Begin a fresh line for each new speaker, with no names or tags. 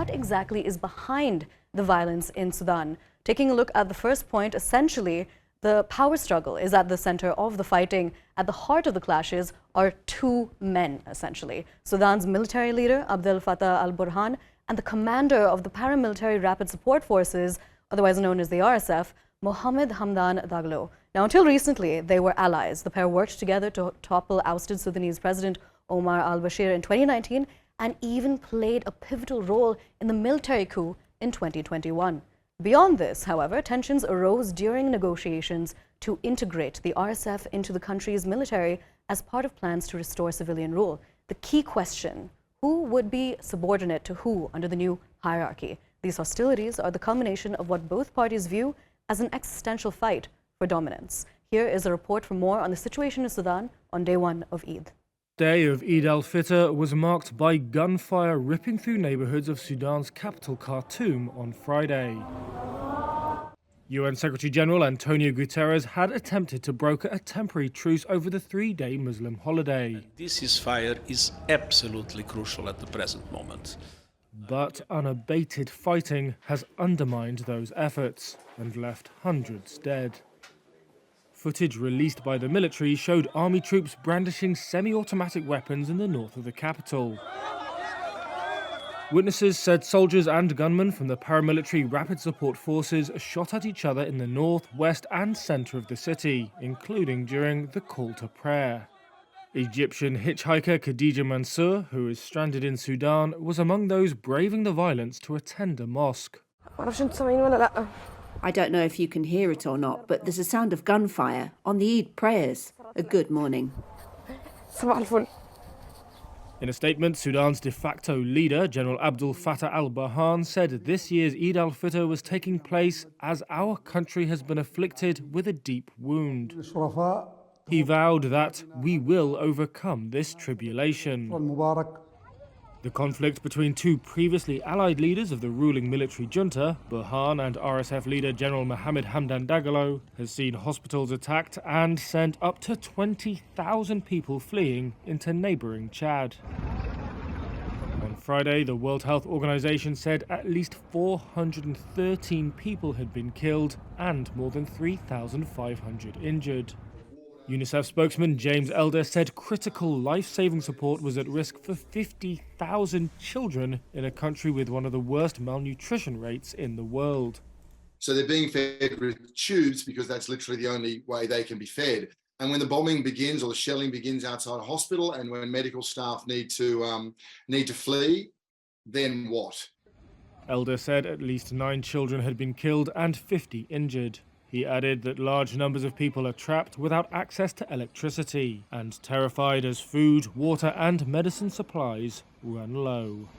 what exactly is behind the violence in Sudan. Taking a look at the first point, essentially, the power struggle is at the center of the fighting. At the heart of the clashes are two men, essentially. Sudan's military leader, Abdel Fattah al-Burhan, and the commander of the paramilitary rapid support forces, otherwise known as the RSF, Mohammed Hamdan Dagalo. Now, until recently, they were allies. The pair worked together to topple ousted Sudanese President Omar al-Bashir in 2019 and even played a pivotal role in the military coup in 2021. Beyond this, however, tensions arose during negotiations to integrate the RSF into the country's military as part of plans to restore civilian rule. The key question: who would be subordinate to who under the new hierarchy? These hostilities are the culmination of what both parties view as an existential fight for dominance. Here is a report for more on the situation in Sudan on day one of Eid.
Day of Eid al-Fitr was marked by gunfire ripping through neighborhoods of Sudan's capital Khartoum on Friday. UN Secretary General Antonio Guterres had attempted to broker a temporary truce over the three-day Muslim holiday.
This ceasefire is absolutely crucial at the present moment.
But unabated fighting has undermined those efforts and left hundreds dead. Footage released by the military showed army troops brandishing semi-automatic weapons in the north of the capital. Witnesses said soldiers and gunmen from the paramilitary rapid support forces shot at each other in the north, west and centre of the city, including during the call to prayer. Egyptian hitchhiker Khadija Mansour, who is stranded in Sudan, was among those braving the violence to attend a mosque.
I don't know if you can hear it or not, but there's a sound of gunfire on the Eid prayers. A good morning.
In a statement, Sudan's de facto leader, General Abdel Fattah al-Burhan, said this year's Eid al-Fitr was taking place as our country has been afflicted with a deep wound. He vowed that we will overcome this tribulation. The conflict between two previously allied leaders of the ruling military junta, Burhan and RSF leader General Mohammed Hamdan Dagalo, has seen hospitals attacked and sent up to 20,000 people fleeing into neighbouring Chad. On Friday, the World Health Organization said at least 413 people had been killed and more than 3,500 injured. UNICEF spokesman James Elder said critical life-saving support was at risk for 50,000 children in a country with one of the worst malnutrition rates in the world.
So they're being fed with tubes because that's literally the only way they can be fed. And when the bombing begins or the shelling begins outside a hospital, and when medical staff need to flee, then what?
Elder said at least 9 children had been killed and 50 injured. He added that large numbers of people are trapped without access to electricity and terrified as food, water and medicine supplies run low.